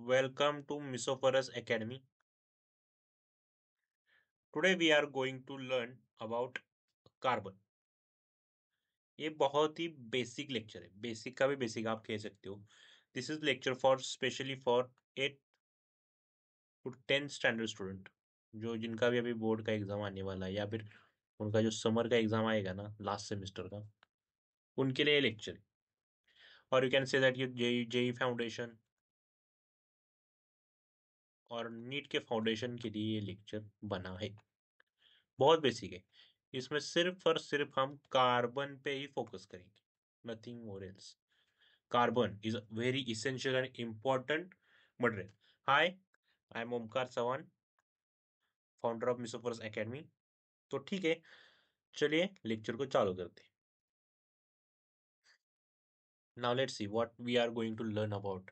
Welcome to Misophorus Academy. Today we are going to learn about carbon. ये बहुत ही basic lecture है. Basic का भी बेसिक आप कह सकते हो. This is lecture for specially for 8 to 10 standard student, जो जिनका भी अभी बोर्ड का एग्जाम आने वाला है या फिर उनका जो समर का एग्जाम आएगा ना लास्ट सेमेस्टर का, उनके लिए लेक्चर है. और यू कैन से दैट ये जेई जेई फाउंडेशन और नीट के फाउंडेशन के लिए ये लेक्चर बना है. बहुत बेसिक है. इसमें सिर्फ और सिर्फ हम कार्बन पे ही फोकस करेंगे, nothing more else. Carbon is a very essential and important material. Hi, I am Omkar Chauhan, founder of मिसोफोरस एकेडमी. तो ठीक है, चलिए लेक्चर को चालू करते हैं. Now let's see what we are going to learn about.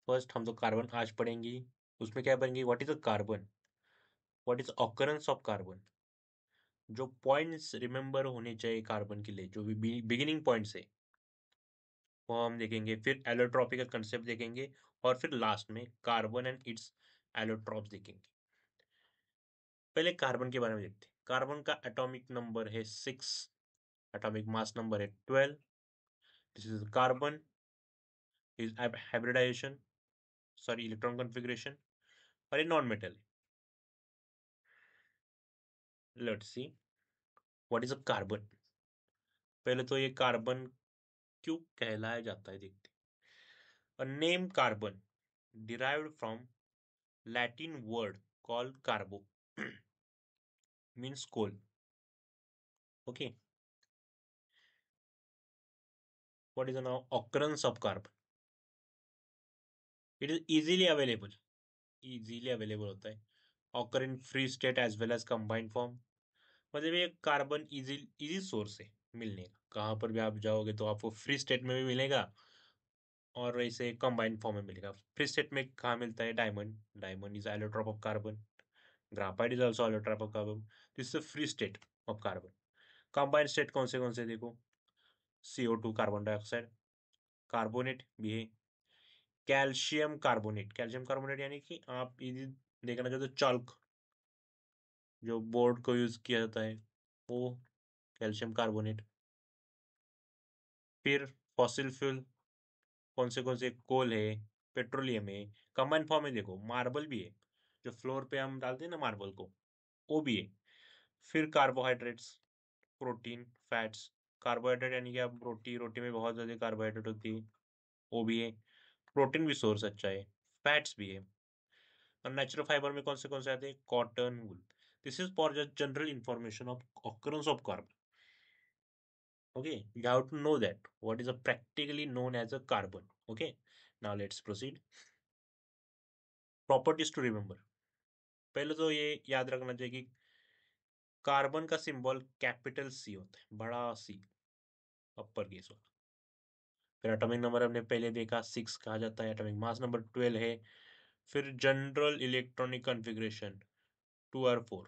First हम तो कार्बन आज पढ़ेंगे. उसमें क्या पढ़ेंगे? What is a carbon, what is occurrence of carbon. जो पॉइंट्स रिमेंबर होने चाहिए कार्बन के लिए, जो भी बिगिनिंग पॉइंट्स है, वो हम देखेंगे. फिर एलोट्रॉपी का कंसेप्ट देखेंगे. और फिर लास्ट में कार्बन एंड इट्स एलोट्रॉप्स देखेंगे. पहले कार्बन के बारे में देखते हैं. कार्बन का एटॉमिक नंबर है 6, एटॉमिक मास नंबर है 12. This is carbon is hybridization, sorry electron configuration, और ये non metal. Let's see what is a carbon. पहले तो ये कार्बन क्यों कहलाया जाता है देखते हैं. A name carbon derived from Latin word called carbo means coal. Okay, what is the now occurrence of carbon? It is easily available होता है. occur in free state as well as combined form. मतलब ये carbon easy source है मिलने का. कहाँ पर भी आप जाओगे तो आपको फ्री स्टेट में भी मिलेगा और वैसे कंबाइंड फॉर्म में मिलेगा. फ्री स्टेट में कहाँ मिलता है? Diamond. Diamond is allotrop of carbon. Graphite is also allotrop of carbon. This is free state of carbon. Combined state कौन से देखो. CO2 कार्बन डाइऑक्साइड, कार्बोनेट भी है. कैल्शियम कार्बोनेट यानी कि आप यदि देखना चाहते हो चाल्क, जो बोर्ड को यूज किया जाता है, वो कैल्शियम कार्बोनेट. फिर फॉसिल फ्यूल कौन से कोल है, पेट्रोलियम है. कंबाइंड फॉर्म में देखो मार्बल भी है, जो फ्लोर पे हम डालते हैं ना मार्बल को, वो भी है. फिर कार्बोहाइड्रेट्स, प्रोटीन, फैट्स. कार्बोहाइड्रेट यानी कि आप रोटी रोटी में बहुत ज्यादा कार्बोहाइड्रेट होती है, वो भी है. प्रोटीन भी सोर्स अच्छा है. फैट्स भी है. और नेचुरल फाइबर में कौन से आते हैं? Cotton, wool. This is for just general information of occurrence of carbon. Okay, you have to know that what is a practically known as a carbon. Okay, now let's proceed. Properties to remember. पहले तो ये याद रखना चाहिए कि carbon का symbol capital C होता है, बड़ा सी, अपर केस वाला. फिर एटॉमिक नंबर हमने पहले देखा 6 कहा जाता है. एटॉमिक मास नंबर 12 है. फिर जनरल इलेक्ट्रॉनिक कॉन्फ़िगरेशन 2 और 4.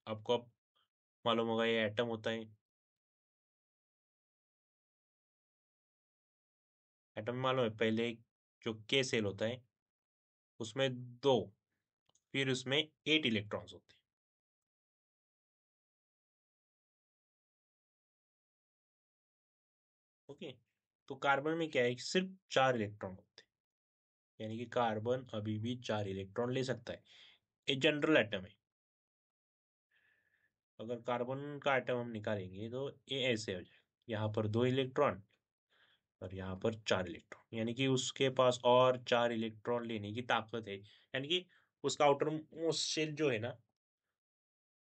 आपको अब मालूम होगा ये एटम होता है. एटम में मालूम है पहले जो के सेल होता है उसमें 2, फिर उसमें 8 इलेक्ट्रॉन्स होते हैं. ओके, तो कार्बन में क्या है, सिर्फ 4 इलेक्ट्रॉन होते हैं. यानी कि कार्बन अभी भी 4 इलेक्ट्रॉन ले सकता है. ये जनरल एटम है. अगर कार्बन का एटम हम निकालेंगे तो ये ऐसे हो जाए, यहाँ पर 2 इलेक्ट्रॉन और यहाँ पर 4 इलेक्ट्रॉन. यानी कि उसके पास और 4 इलेक्ट्रॉन लेने की ताकत है. यानी कि उसका आउटर मोस्ट शेल जो है ना,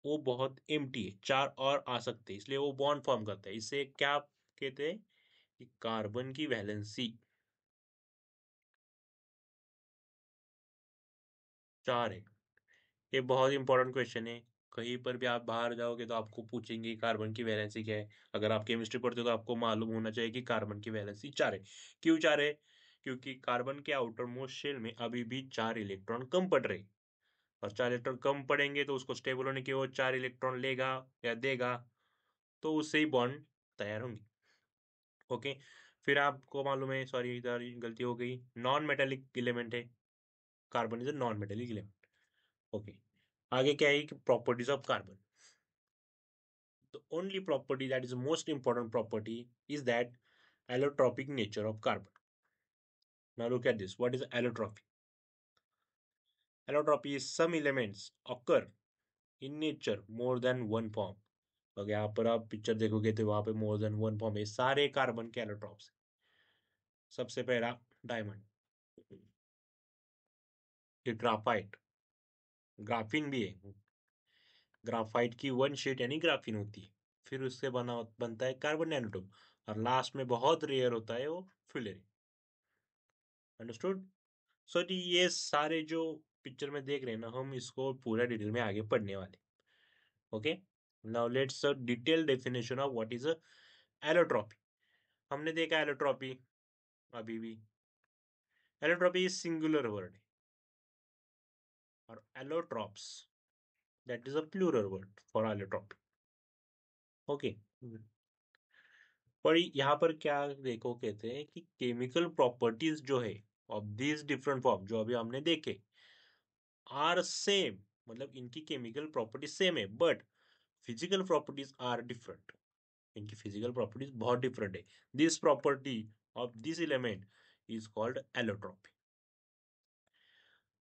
वो बहुत एम्प्टी है. 4 और आ सकते हैं, इसलिए वो बॉन्ड फॉर्म करता है. इसे क्या कहते हैं? कि कार्बन की वैलेंसी 4 है. ये बहुत इंपॉर्टेंट क्वेश्चन है. कहीं पर भी आप बाहर जाओगे तो आपको पूछेंगे कार्बन की वैलेंसी क्या है. अगर आप केमिस्ट्री पढ़ते हो तो आपको मालूम होना चाहिए कि कार्बन की वैलेंसी 4 है. क्यों 4 है? क्योंकि कार्बन के आउटर मोस्ट शेल में अभी भी 4 इलेक्ट्रॉन कम पड़ रहे. और 4 इलेक्ट्रॉन कम पड़ेंगे तो उसको स्टेबल होने के वो 4 इलेक्ट्रॉन लेगा या देगा, तो उससे ही बॉन्ड तैयार होंगे. ओके, फिर आपको मालूम है, सॉरी इधर गलती हो गई, नॉन मेटेलिक एलिमेंट है, carbon is a non metallic element. Okay, आगे क्या है कि properties of carbon. The only property that is the most important property is that allotropic nature of carbon. Now look at this. What is allotropy? Allotropy is some elements occur in nature more than one form. अगर यहाँ पर आप picture देखोगे तो वहां पे more than one form है, सारे कार्बन के एलोट्रॉप्स। सबसे पहला डायमंड, ये ग्राफाइट, ग्राफीन भी है। ग्राफाइट की वन शीट यानी ग्राफीन होती है, फिर उससे बनता है कार्बन नैनोट्यूब, और लास्ट में बहुत रेयर होता है वो फ्यूलेरिन। अंडरस्टूड? सो जी ये सारे जो पिक्चर में देख रहे हैं ना, हम इसको पूरा डिटेल में आगे पढ़ने वाले। Okay, now let's detail definition of what is a allotropy. हमने देखा एलोट्रॉपी अभी भी, एलोट्रॉपी इज सिंगुलर वर्ड, और allotropes that is a plural word for allotropy. Okay, पर यहाँ पर क्या देखो, कहते हैं कि केमिकल प्रॉपर्टीज जो है ऑफ दिस डिफरेंट फॉर्म जो अभी हमने देखे आर सेम, मतलब इनकी केमिकल प्रॉपर्टी सेम है, but physical properties are different. इनकी फिजिकल प्रॉपर्टीज बहुत डिफरेंट है। This property of this element is called allotropy.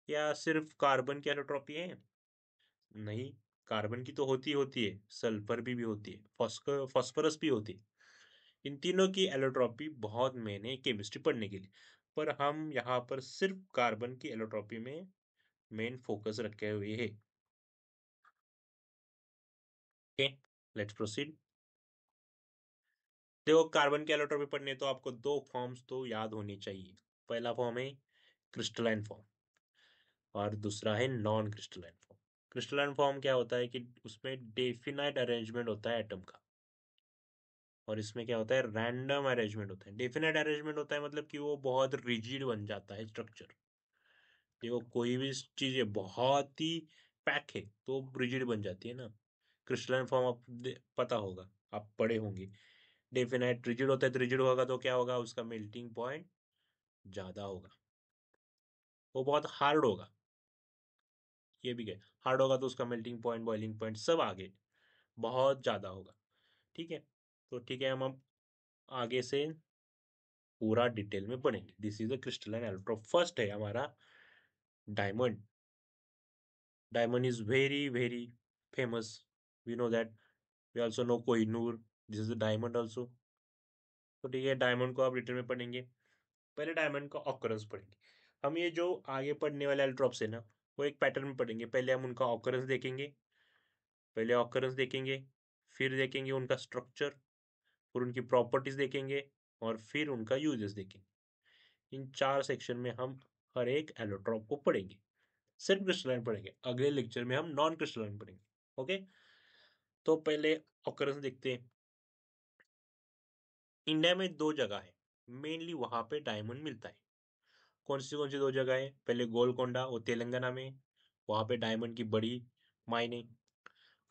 या सिर्फ कार्बन की एलोट्रॉपी है? नहीं, कार्बन की तो होती है, सल्फर भी होती है, फॉस्फोरस भी होती है। इन तीनों की एलोट्रॉपी बहुत मैंने केमिस्ट्री पढ़ने के लिए, पर हम यहाँ पर सिर्फ कार्बन की एलोट्रॉपी में मेन फोकस रखे हुए है। Okay, let's proceed. देखो, कार्बन की एलोट्रॉपी पढ़ने तो आपको दो फॉर्म्स तो याद होनी चाहिए। पहला फॉर्म है क्रिस्टलाइन फॉर्म, और दूसरा है non crystalline form. Crystalline form क्या होता है कि उसमें डेफिनाइट अरेंजमेंट होता है एटम का, और इसमें क्या होता है, रैंडम अरेंजमेंट होता है। डेफिनाइट अरेंजमेंट होता है मतलब कि वो बहुत रिजिड बन जाता है स्ट्रक्चर। देखो, कोई भी चीज है बहुत ही पैक है तो रिजिड बन जाती है ना। क्रिस्टलाइन फॉर्म आप पता होगा, आप पढ़े होंगे। डेफिनाइट रिजिड होता है, तो रिजिड होगा तो क्या होगा, उसका मेल्टिंग पॉइंट ज्यादा होगा, वो बहुत हार्ड होगा। ये भी है, हार्ड होगा तो उसका मेल्टिंग पॉइंट, बॉइलिंग पॉइंट सब आगे बहुत ज्यादा होगा। ठीक है, तो ठीक है, हम आगे से पूरा डिटेल में पढ़ेंगे। This is the crystalline allotrope. First है हमारा diamond. Diamond is very very famous, we know that. We also know Kohinoor, this is the diamond also. तो ठीक है, डायमंड को आप डिटेल में पढ़ेंगे। पहले डायमंड का ऑकरेंस पढ़ेंगे। हम ये जो आगे पढ़ने वाले एलोट्रॉप्स है ना, वो एक पैटर्न में पढ़ेंगे। पहले हम उनका ऑकरेंस देखेंगे, पहले ऑकरेंस देखेंगे, फिर देखेंगे उनका स्ट्रक्चर, फिर उनकी प्रॉपर्टीज देखेंगे, और फिर उनका यूजेस देखेंगे। इन चार सेक्शन में हम हर एक एलोट्रॉप को पढ़ेंगे। सिर्फ क्रिस्टलाइन पढ़ेंगे, अगले लेक्चर में हम नॉन क्रिस्टलाइन पढ़ेंगे। ओके, तो पहले ऑकरेंस देखते हैं। इंडिया में दो जगह है मेनली, वहां पे डायमंड मिलता है। कौन सी दो जगह है? पहले गोलकोंडा, वो तेलंगाना में, वहां पे डायमंड की बड़ी माइनिंग है।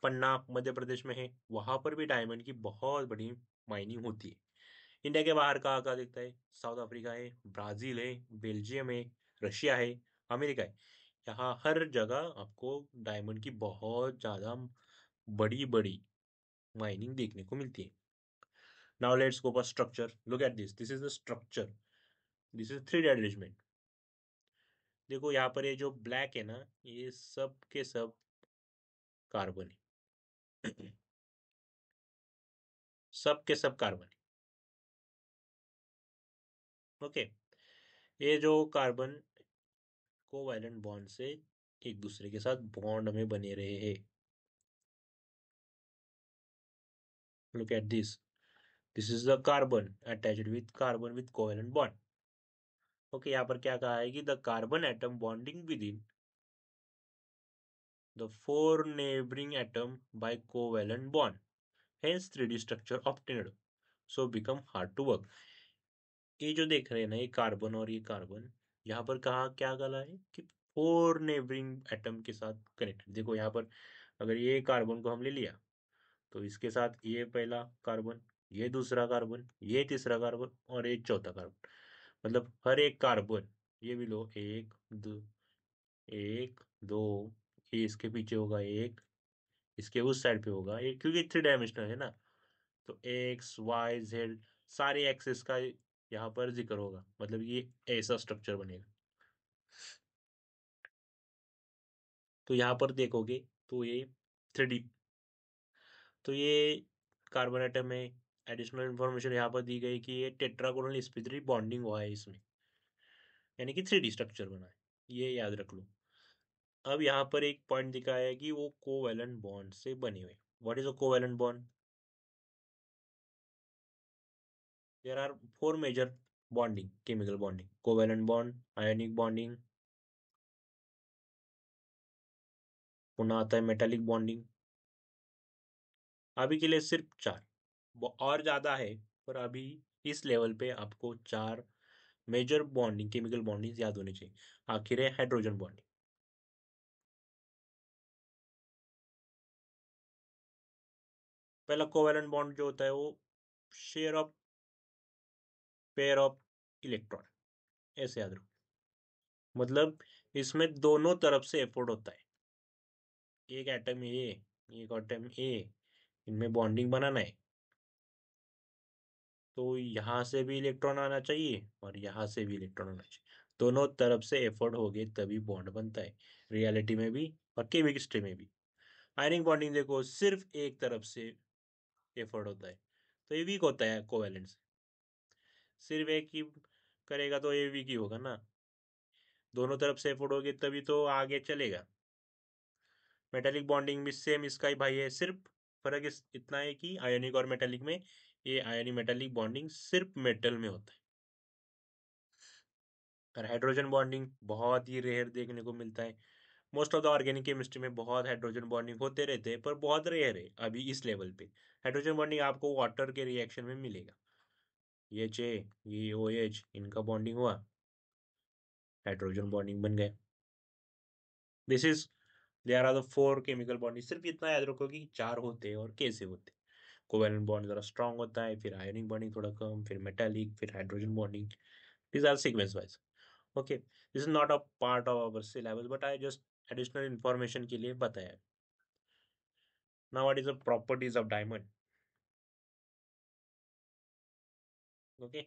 पन्ना मध्य प्रदेश में है, वहां पर भी डायमंड की बहुत बड़ी माइनिंग होती है। इंडिया के बाहर कहाँ कहाँ दिखता है? साउथ अफ्रीका है, ब्राजील है, बेल्जियम है, रशिया है, अमेरिका है। यहाँ हर जगह आपको डायमंड की बहुत ज्यादा बड़ी बड़ी माइनिंग देखने को मिलती है। Now let's go for structure. Look at this, this is the structure, this is three arrangement. देखो यहाँ पर ये जो ब्लैक है ना, ये सब के सब कार्बन है। सब के सब कार्बन है। ओके, ये जो कार्बन कोवैलेंट बॉन्ड से एक दूसरे के साथ बॉन्ड में बने रहे हैं। Look at this, this is the carbon attached with covalent bond. Okay, यहाँ पर क्या कहा है कि the carbon atom bonding with in the four neighbouring atom by covalent bond, hence 3D structure obtained, so become hard to work। ये जो देख रहे हैं ना, ये कार्बन और ये कार्बन, यहाँ पर कहा क्या गला है कि फोर नेबरिंग एटम के साथ कनेक्टेड। देखो यहाँ पर अगर ये कार्बन को हम ले लिया, तो इसके साथ ये पहला कार्बन, ये दूसरा कार्बन, ये तीसरा कार्बन और एक चौथा कार्बन। मतलब हर एक कार्बन, ये भी लो, एक दो, एक दो, ये इसके पीछे होगा एक, इसके उस साइड पे होगा एक, क्योंकि थ्री डायमेंशनल है ना। तो एक्स वाई जेड सारे एक्सेस का यहाँ पर जिक्र होगा, मतलब ये ऐसा स्ट्रक्चर बनेगा। तो यहाँ पर देखोगे तो ये थ्री डी, तो ये कार्बन एटम में एडिशनल इंफॉर्मेशन यहाँ पर दी गई कि ये टेट्राकोनल sp3 बॉन्डिंग हुआ है इसमें, यानी कि थ्री डी स्ट्रक्चर बना है, ये याद रख लो। अब यहाँ पर एक पॉइंट दिखाया है कि वो कोवैलेंट बॉन्ड से बने हुए। What is a covalent bond? There are four major bonding, chemical bonding: covalent bond, ionic bonding, पुनः आता है मेटालिक बॉन्डिंग। अभी के लिए सिर्फ चार, वो और ज्यादा है, पर अभी इस लेवल पे आपको चार मेजर बॉन्डिंग, केमिकल बॉन्डिंग याद होनी चाहिए। आखिर है हाइड्रोजन बॉन्डिंग। पहला कोवैलेंट बॉन्ड जो होता है वो share of pair of electron, ऐसे याद रखो। मतलब इसमें दोनों तरफ से एफर्ट होता है, एक एटम ए, एक एटम ए, इनमें बॉन्डिंग बनाना है, तो यहाँ से भी इलेक्ट्रॉन आना चाहिए और यहाँ से भी इलेक्ट्रॉन आना चाहिए, दोनों तरफ से एफर्ट हो गए तभी बॉन्ड बनता है, रियलिटी में भी और केमिस्ट्री में भी। आयनिक बॉन्डिंग देखो, सिर्फ एक तरफ से एफर्ट होता है, तो ये वीक होता है कोवैलेंट। सिर्फ एक ही करेगा तो ये वीक ही होगा ना, दोनों तरफ से एफर्ट होगी तभी तो आगे चलेगा। मेटालिक बॉन्डिंग भी सेम इसका ही भाई है, सिर्फ फर्क इतना है कि आयनिक और मेटालिक में, ये आयनिक मेटालिक बॉन्डिंग सिर्फ मेटल में होता है। और हाइड्रोजन बॉन्डिंग बहुत ही रेयर देखने को मिलता है। Most of the organic chemistry में बहुत हाइड्रोजन बॉन्डिंग होते रहते हैं, पर बहुत रेयर है अभी इस लेवल पे। हाइड्रोजन बॉन्डिंग आपको वाटर के रिएक्शन में मिलेगा, ये चे, ये ओ एच, इनका बॉन्डिंग हुआ, हाइड्रोजन बॉन्डिंग बन गए। This is, there are the four chemical bonding. सिर्फ इतना याद रखो कि चार होते हैं और कैसे होते हैं। कोवैलेंट बॉन्ड जरा स्ट्रांग होता है, फिर आयनिक बॉन्डिंग थोड़ा कम, फिर मेटालिक, फिर hydrogen bonding. These are sequence wise. Okay, this is not a part of our syllabus, but I just additional information के लिए बताया। Now what is the properties of diamond? Okay,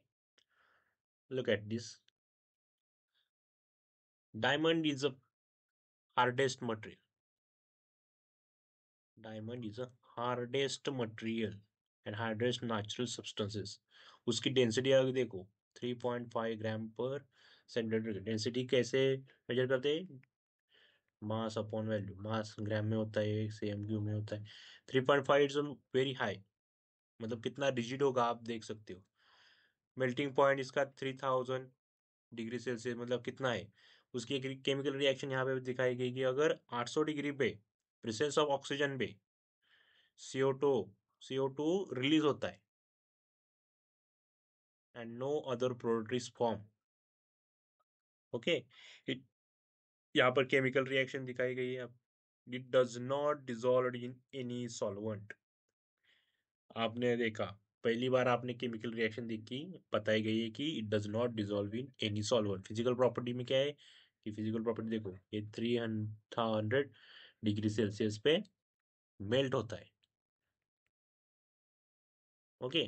look at this. Diamond is a hardest material. Diamond is a hardest material and hardest natural substances. उसकी density अगर देखो 3.5 ग्राम पर centimetre. Density कैसे major करते हैं? मास अपॉन वैल्यू, मास ग्राम में होता है, सेम क्यू में होता है। 3.5 इट्स वेरी हाई, मतलब कितना रिजिड होगा आप देख सकते हो। मेल्टिंग पॉइंट इसका 3000 डिग्री सेल्सियस, मतलब कितना है। उसकी एक केमिकल रिएक्शन यहाँ पे दिखाई गई कि अगर 800 डिग्री पे प्रेजेंस ऑफ ऑक्सीजन पे CO2 CO2 रिलीज होता है and no other product is form. Okay, यहाँ पर केमिकल रिएक्शन दिखाई गई है। It does not dissolve in any solvent. आपने देखा, पहली बार आपने केमिकल रिएक्शन देखी, बताई गई है कि it does not dissolve in any solvent. Physical property में क्या है कि फिजिकल प्रॉपर्टी देखो, ये 300 डिग्री सेल्सियस पे मेल्ट होता है। ओके,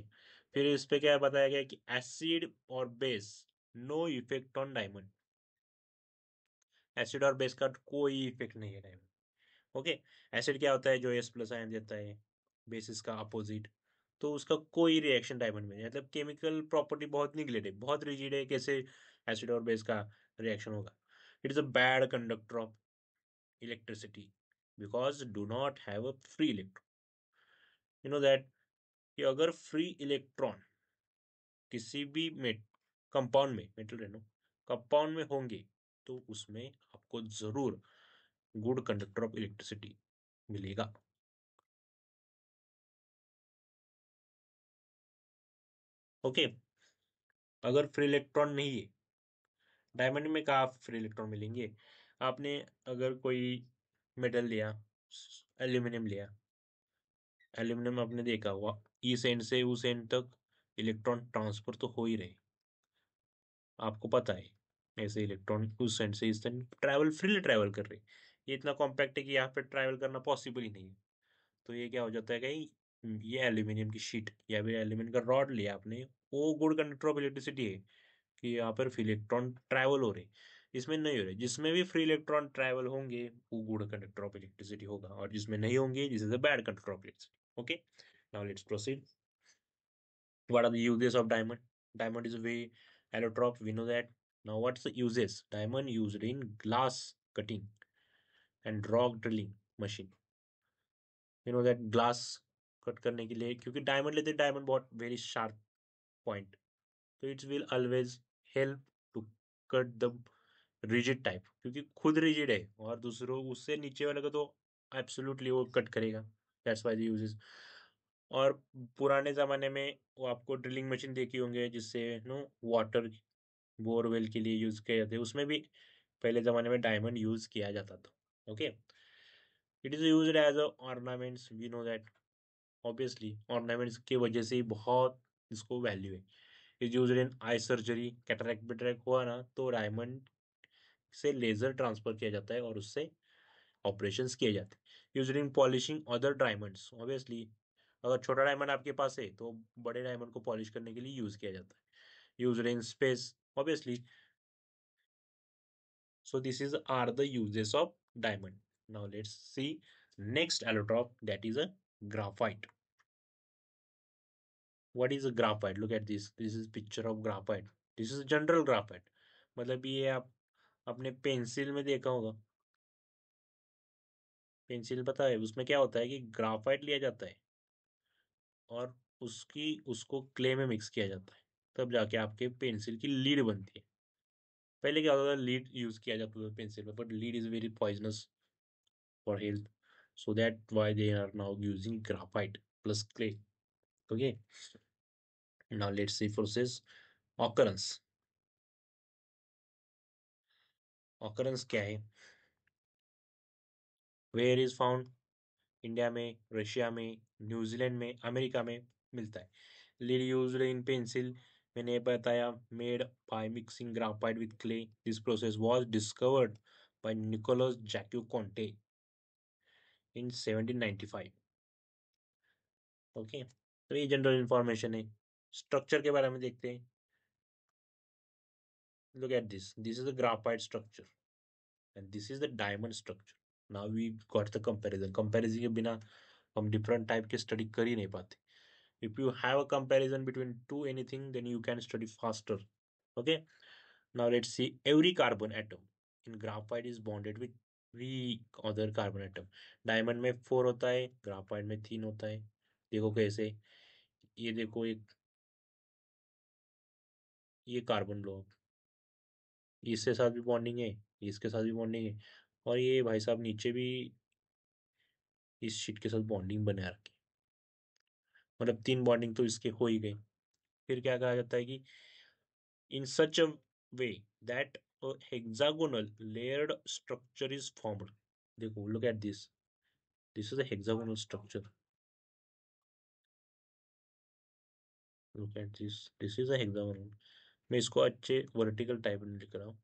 फिर इस पे क्या बताया गया कि एसिड और base, no effect on diamond. Acid और बेस का कोई इफेक्ट नहीं है डायमंड। ओके, एसिड क्या होता है? जो S+ आयन देता है, बेस इसका अपोजिट, तो उसका कोई रिएक्शन डायमंड में नहीं। मतलब केमिकल प्रॉपर्टी बहुत निगलेक्ट है, बहुत रिजिड है, कैसे एसिड और बेस का रिएक्शन होगा। It is a bad conductor of electricity because do not have a free electron. You know that, कि अगर फ्री इलेक्ट्रॉन किसी भी कंपाउंड में, मेटल रेनो कंपाउंड में होंगे, तो उसमें आपको जरूर गुड कंडक्टर ऑफ इलेक्ट्रिसिटी मिलेगा। ओके, अगर फ्री इलेक्ट्रॉन नहीं है, डायमंड में कहाँ फ्री इलेक्ट्रॉन मिलेंगे? आपने अगर कोई मेटल लिया, एल्यूमिनियम लिया, एल्यूमिनियम आपने देखा हुआ इस एंड से उस एंड तक इलेक्ट्रॉन ट्रांसफर तो हो ही रहे, आपको पता है। ऐसे इलेक्ट्रॉन उस एंड से इस एंड ट्रैवल फ्रीली ट्रैवल कर रहे, ये इतना कॉम्पैक्ट है कि यहाँ पे ट्रैवल करना पॉसिबल ही नहीं है। तो ये क्या हो जाता है कहीं, ये एल्यूमिनियम की शीट या फिर एल्यूमिनियम का रॉड लिया आपने, वो गुड कंडक्टर ऑफ इलेक्ट्रिसिटी है कि यहाँ पर फ्री इलेक्ट्रॉन ट्रैवल हो रहे, इसमें नहीं हो रहे। जिसमें भी फ्री इलेक्ट्रॉन ट्रैवल होंगे वो गुड कंडक्टर ऑफ इलेक्ट्रिसिटी होगा, और जिसमें नहीं होंगे this is a bad conductor of electricity. Okay, now let's proceed. What are the uses of diamond? Diamond is a very allotrope, we know that. Now what's the uses? Diamond used in glass cutting and rock drilling machine. You know that glass cut करने के लिए, क्योंकि diamond लेते, diamond बहुत very sharp point, तो it's will always help to cut the rigid type, क्योंकि खुद rigid है और दूसरों उससे नीचे वाले को तो एब्सोल्युटली वो कट करेगा। That's why the uses. और पुराने ज़माने में वो आपको ड्रिलिंग मशीन देखी होंगे जिससे नो वाटर बोरवेल के लिए यूज़ किए जाते हैं, उसमें भी पहले ज़माने में डायमंड यूज़ किया जाता था। Okay, it is used as a ornaments, we know that. Obviously ornaments की वजह से ही बहुत इसको वैल्यू है। Is used in eye surgery, cataract बिटरेक्ट हुआ ना तो डायमंड से लेजर ट्रांसफर किया जाता है और उससे ऑपरेशंस किए जाते हैं। Used in polishing other diamonds, obviously अगर छोटा डायमंड आपके पास है तो बड़े डायमंड को पॉलिश करने के लिए यूज किया जाता है। Used in space, obviously. So this is are the uses of diamond. Now let's see next allotrope, that is a graphite. What is a graphite? Look at this. This is picture of graphite. This is general graphite. मतलब ये आप अपने pencil में देखा होगा। Pencil पता है उसमें क्या होता है कि ग्राफाइट लिया जाता है और उसको क्ले में मिक्स किया जाता है, तब जाके आपके पेंसिल की लीड बनती है। पहले क्या होता था, लीड यूज किया जाता था पेंसिल में, but lead is very poisonous for health. So that why they are now using graphite plus clay. Okay. Now let's see process occurrence. Occurrence क्या है? Where is found? इंडिया में, Russia में, New Zealand में, America में मिलता है। Lead used in pencil, मैंने बताया, made by mixing graphite with clay. This process was discovered by Nicolas Jacques Conte in 1795। Okay, तो ये जनरल इंफॉर्मेशन है। स्ट्रक्चर के बारे में देखते हैं। Look at this. This is the graphite structure, and this is the diamond structure. Now we got the comparison. Comparison के बिना हम different type के study कर ही नहीं पाते. If you have a comparison between two anything, then you can study faster. Okay. Now let's see. Every carbon atom in graphite is bonded with three other carbon atom. Diamond में 4 होता है, graphite में 3 होता है। देखो कैसे, ये देखो एक, ये कार्बन लो, इसके साथ भी बॉन्डिंग है, इसके साथ भी बॉन्डिंग है, और ये भाई साहब नीचे भी इस शीट के साथ बॉन्डिंग बना रखी, मतलब 3 बॉन्डिंग तो इसके हो ही गई। फिर क्या कहा जाता है कि in such a way that hexagonal layered structure is formed. देखो, look at this, this is a hexagonal structure. Look at this is a hexagonal. मैं इसको अच्छे वर्टिकल टाइप में लिख रहा हूँ।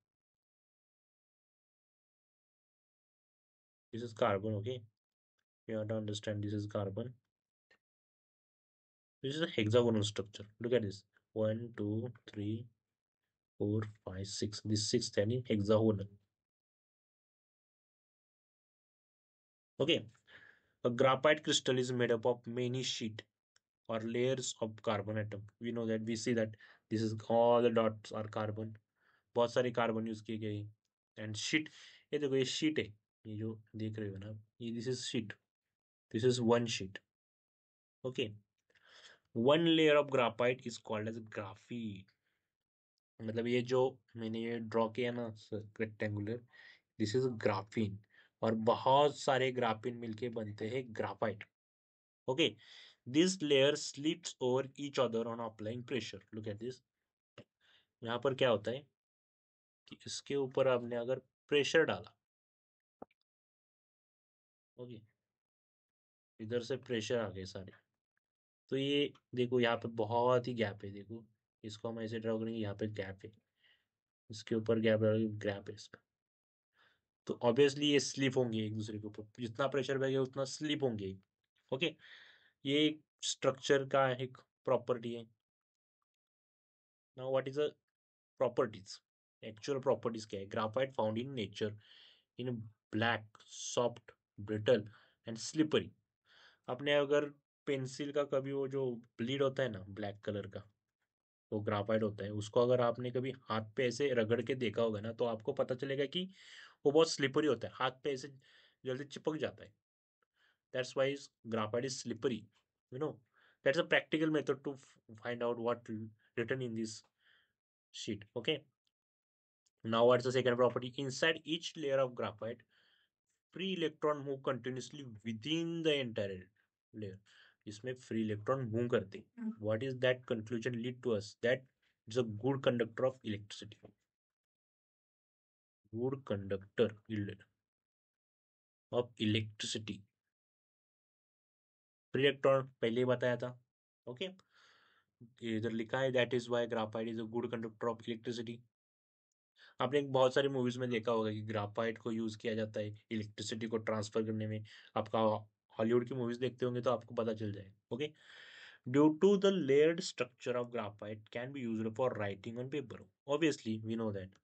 This is carbon, okay, you have to understand this is carbon. This is a hexagonal structure. Look at this. 1, 2, 3, 4, 5, 6. This sixth and hexagonal. Okay. A graphite crystal is made up of many sheet or layers of carbon atom. We know that, we see that this is all the dots are carbon. बहुत सारे carbon use किए गए and sheet. ये देखो, ये sheet है, ये जो देख रहे हो ना, ये this is sheet, this is one sheet. Okay, one layer of graphite is called as graphite. मतलब ये जो मैंने ये ड्रॉ किया ना रेक्टेंगुलर, दिस इज ग्राफीन, और बहुत सारे ग्राफीन मिलके बनते हैं graphite. Okay, this layer slips over each other on applying pressure. Look at this. यहाँ पर क्या होता है कि इसके ऊपर आपने अगर प्रेशर डाला, ओके, इधर से प्रेशर आ गए सारे। तो ये देखो यहाँ पे बहुत ही गैप है, देखो इसको हम ऐसे ड्रॉ करेंगे, यहाँ पे गैप है, इसके ऊपर गैप है, गैप है इसका। तो ऑब्वियसली ये स्लिप होंगे एक दूसरे के ऊपर, जितना प्रेशर बढ़ेगा उतना स्लिप होंगे। ओके, ये एक स्ट्रक्चर का एक प्रॉपर्टी है। Now what is the properties? Actual properties क्या है? Graphite found in nature in black, soft, brittle and slippery. आपने अगर पेंसिल का कभी वो जो ब्लीड होता है ना ब्लैक कलर का, वो ग्राफाइट होता है, उसको अगर आपने कभी हाथ पे ऐसे रगड़ के देखा होगा ना, तो आपको पता चलेगा कि वो बहुत स्लिपरी होता है, हाथ पे ऐसे जल्दी चिपक जाता है। That's why graphite is slippery, you know. That's a practical method to find out what written in this sheet. Okay, now what's the second property? Inside each layer of graphite, free electron move continuously within the entire layer. इसमें free electron move करते हैं. What is that conclusion lead to us? That it's a good conductor of electricity. Good conductor of electricity. Free electron पहले ही बताया था. Okay, इधर लिखा है that is why graphite is a good conductor of electricity. आपने बहुत सारी movies में देखा होगा कि ग्राफाइट को यूज किया जाता है इलेक्ट्रिसिटी को ट्रांसफर करने में। आपका हॉलीवुड की मूवीज देखते होंगे तो आपको पता चल जाएगा। Okay, due to the layered structure of graphite can be used for writing on paper, obviously we know that.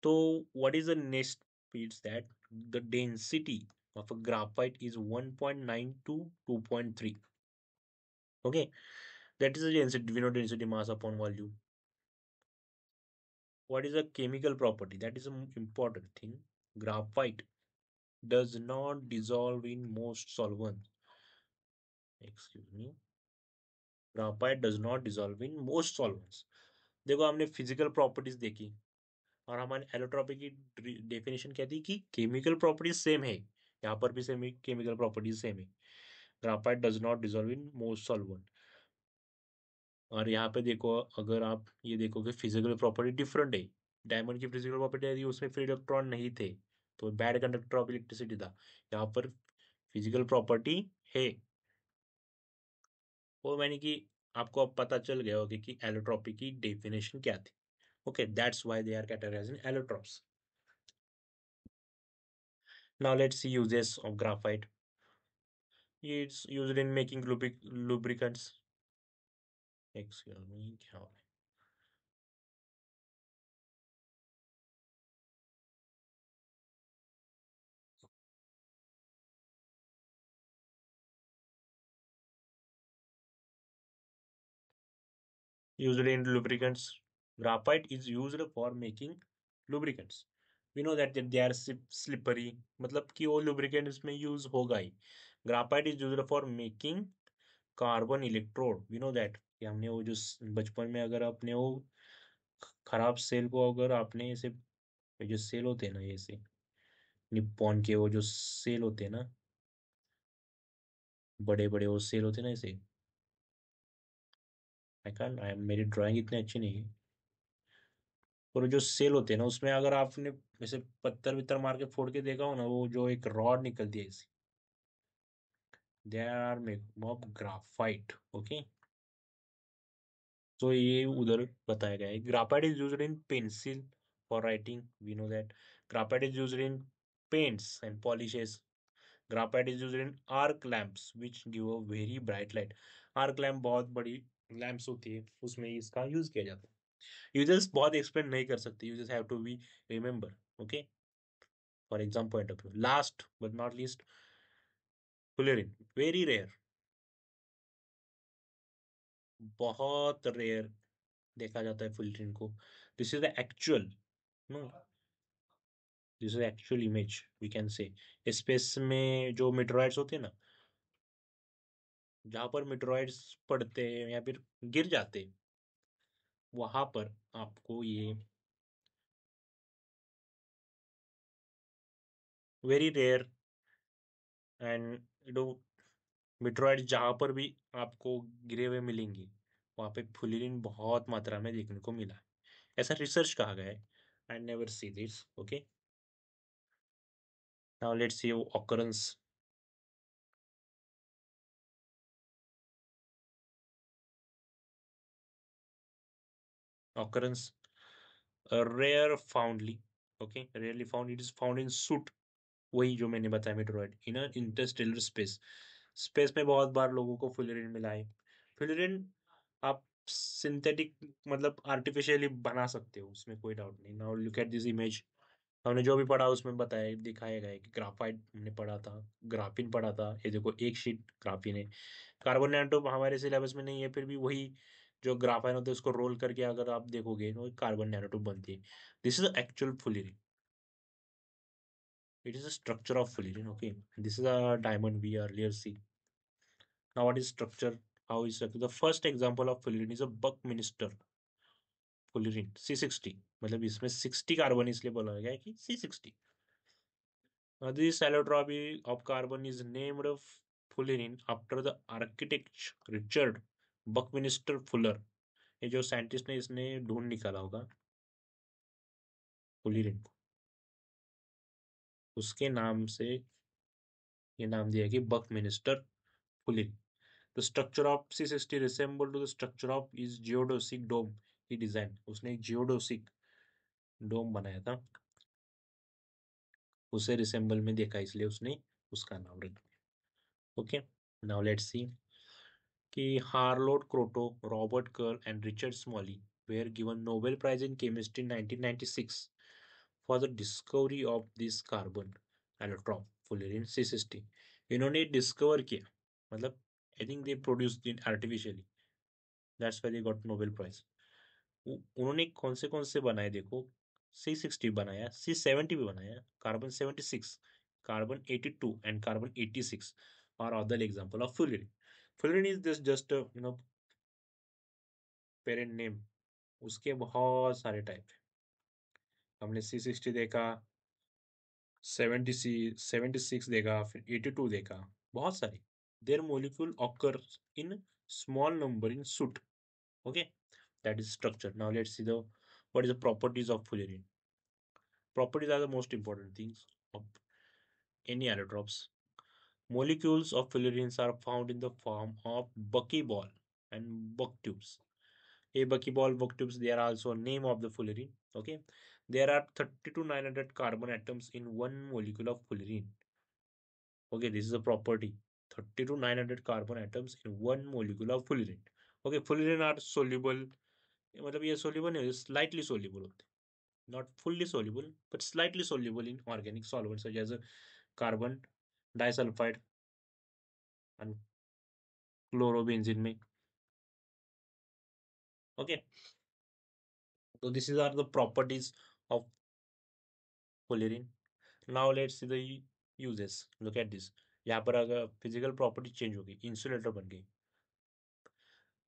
तो what is the next speeds that the density of a graphite is 1.9 to 2.3. Okay, that is the density. We know density, mass upon volume. What is a chemical property? That is an important thing. Graphite does not dissolve in most solvents. Excuse me. Graphite does not dissolve in most solvents. देखो हमने physical properties देखी और हमारे allotropy की definition क्या थी कि chemical properties same है। यहाँ पर भी सेम केमिकल प्रॉपर्टीज सेम है। Graphite does not dissolve in most solvent. और यहाँ पे देखो, अगर आप ये देखो कि फिजिकल प्रॉपर्टी डिफरेंट है। डायमंड की फिजिकल प्रॉपर्टी थी, उसमें फ्री इलेक्ट्रॉन नहीं थे, तो बैड कंडक्टर ऑफ इलेक्ट्रिसिटी था। यहाँ पर फिजिकल प्रॉपर्टी है। वो मैंने कि आपको अब पता चल गया होगा कि एलोट्रॉपी की डेफिनेशन क्या थी। Okay, that's why they are categorized in allotropes. Now let's see uses of graphite. It's used in making lubricants. Excuse me, क्या हो रहा है? Used in lubricants. Graphite is used for making lubricants. We know that they are slippery, मतलब कि वो lubricant इसमें use होगा ही। Graphite is used for making carbon electrode. We know that कि हमने वो जो बचपन में अगर अपने वो खराब सेल को अगर आपने ऐसे, ये जो सेल होते हैं ना, ये से निप्पॉन के वो जो सेल होते हैं ना, बड़े बड़े वो सेल होते हैं ना ऐसे। आई मेरी ड्राइंग इतनी अच्छी नहीं है। और जो सेल होते हैं ना, उसमें अगर आपने जैसे पत्थर वित्तर मार के फोड़ के देखा हो ना, वो जो एक रॉड निकलती है ऐसी, they are make of graphite. Okay, तो ये उधर बताया गया है। Graphite is used in pencil for writing, we know that. Graphite is used in paints and polishes. Graphite is used in arc lamps which give a very bright light. Arc lamp बहुत बड़ी lamps होती है, उसमें इसका use किया जाता है। Users बहुत एक्सप्लेन नहीं कर सकते, users have to be remember. Okay, for exam point of view, last but not least, fullerene very rare, बहुत रेयर देखा जाता है फुलेरिन को। This is the actual, no, this is actual image we can say. Space में जो meteoroids होते हैं ना, जहां पर मेटेरॉइड्स पड़ते हैं या फिर गिर जाते हैं, वहां पर आपको ये वेरी रेयर एंड मेटेरॉइड जहां पर भी आपको गिरे हुए मिलेंगे, वहां पे फुलिन बहुत मात्रा में देखने को मिला है। ऐसा रिसर्च कहा गया है। I never see this. Okay, now let's C occurrence occurrence rare foundly, okay, rarely found, it is found in soot, वही जो मैंने बताया मेटेरोइड इन इंटरस्टेलर स्पेस, स्पेस में बहुत बार लोगों को फ्लोरीन मिला है। फ्लोरीन आप सिंथेटिक मतलब आर्टिफिशियली बना सकते हो, उसमें कोई डाउट नहीं। Now look at this image, हमने जो भी पढ़ा उसमें बताया दिखाया गया है कि ग्राफाइट हमने पढ़ा था, ग्राफीन पढ़ा था, ये देखो एक शीट ग्राफीन है। कार्बन नैनो हमारे सिलेबस में नहीं है, फिर भी वही जो ग्राफाइन होता है उसको रोल करके अगर आप देखोगे तो कार्बन नैनो बनती है। This is actual fluorine, it is a structure of fullerene, okay. This is a diamond we earlier see. Now what is structure, how is structure? The first example of fullerene is a buckminster fullerene C60, मतलब इसमें 60 carbon इसलिए बोला गया है कि C60. This allotropy of carbon is named fullerene after the architect Richard Buckminster Fuller. ये जो scientist ने इसने ढूंढ निकाला होगा फुलिरिन को, उसके नाम से ये नाम दिया कि बकमिनिस्टर फुलिरिन. The structure of C60 resemble to the structure of is geodesic dome he designed. उसने एक geodesic डोम बनाया था, उसे रिसेंबल में देखा इसलिए उसने उसका नाम रख दिया. ओके, नाउ लेट्स सी कि Harold Kroto, Robert Curl and Richard Smalley were given Nobel Prize in Chemistry in 1996 for the discovery of this carbon allotrope fullerene C60. इन्होंने डिस्कवर किया, मतलब I think they produced it artificially, that's why they got Nobel prize. उन्होंने कौन से बनाए देखो, C60 बनाया, C70 भी बनाया, carbon 76, carbon 82 and carbon 86 are other example of fullerene. Fullerene is this just a parent name, उसके बहुत सारे टाइप है. हमने C60 देखा, 76 देखा, फिर 82 देखा, बहुत सारे. Their molecule occurs in small number in soot. Okay, that is structure. Now let's see the what is the properties of fullerene. Properties are the most important things of any allotropes. Molecules of fullerenes are found in the form of buckyball and buck tubes. A buckyball buck tubes, they are also a name of the fullerene. Okay, there are 30 to 900 carbon atoms in one molecule of fullerene. Okay, this is a property. 30 to 900 carbon atoms in one molecule of fullerene. Okay, fullerene are soluble, मतलब ये soluble नहीं, slightly soluble होते, not fully soluble but slightly soluble in organic solvents such as carbon disulfide and chlorobenzene में. Okay, so this is are the properties of fullerene. Now let's see the uses. Look at this, यहाँ पर अगर physical property change हो गई, insulator बन गई.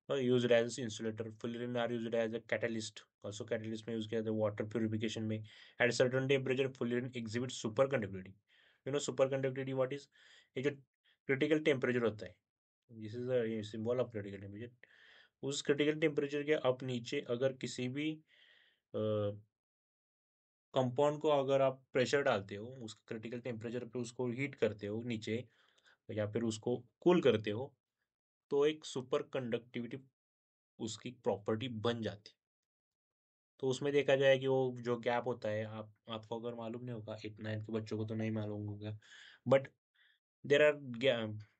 Used as insulator. Fullerene are used as a catalyst. Also catalyst में use किया जाता है water purification में. At a certain temperature, fullerene exhibits superconductivity. You know superconductivity what is? ये जो critical temperature होता है, this is a symbol of critical temperature. उस critical temperature के up नीचे अगर किसी भी कंपाउंड को अगर आप प्रेशर डालते हो, उस क्रिटिकल टेम्परेचर पे उसको हीट करते हो नीचे, या फिर उसको कूल करते हो, तो एक सुपर कंडक्टिविटी उसकी प्रॉपर्टी बन जाती. तो उसमें देखा जाए कि वो जो गैप होता है, आपको अगर मालूम नहीं होगा, 8 9 के बच्चों को तो नहीं मालूम होगा, but there are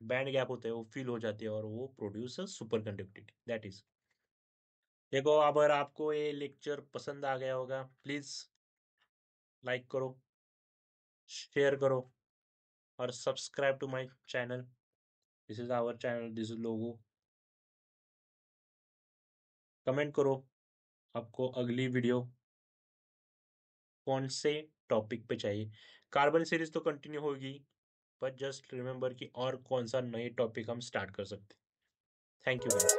band gap होते हैं, वो फिल हो जाते हैं और वो produce super conductivity. That is. देखो अगर आपको ये लेक्चर पसंद आ गया होगा, प्लीज लाइक करो, शेयर करो और subscribe to my channel. This is our channel, this is logo. Comment करो आपको अगली वीडियो कौन से टॉपिक पे चाहिए. कार्बन सीरीज तो कंटिन्यू होगी, बट जस्ट रिमेंबर कि और कौन सा नए टॉपिक हम स्टार्ट कर सकते. Thank you guys.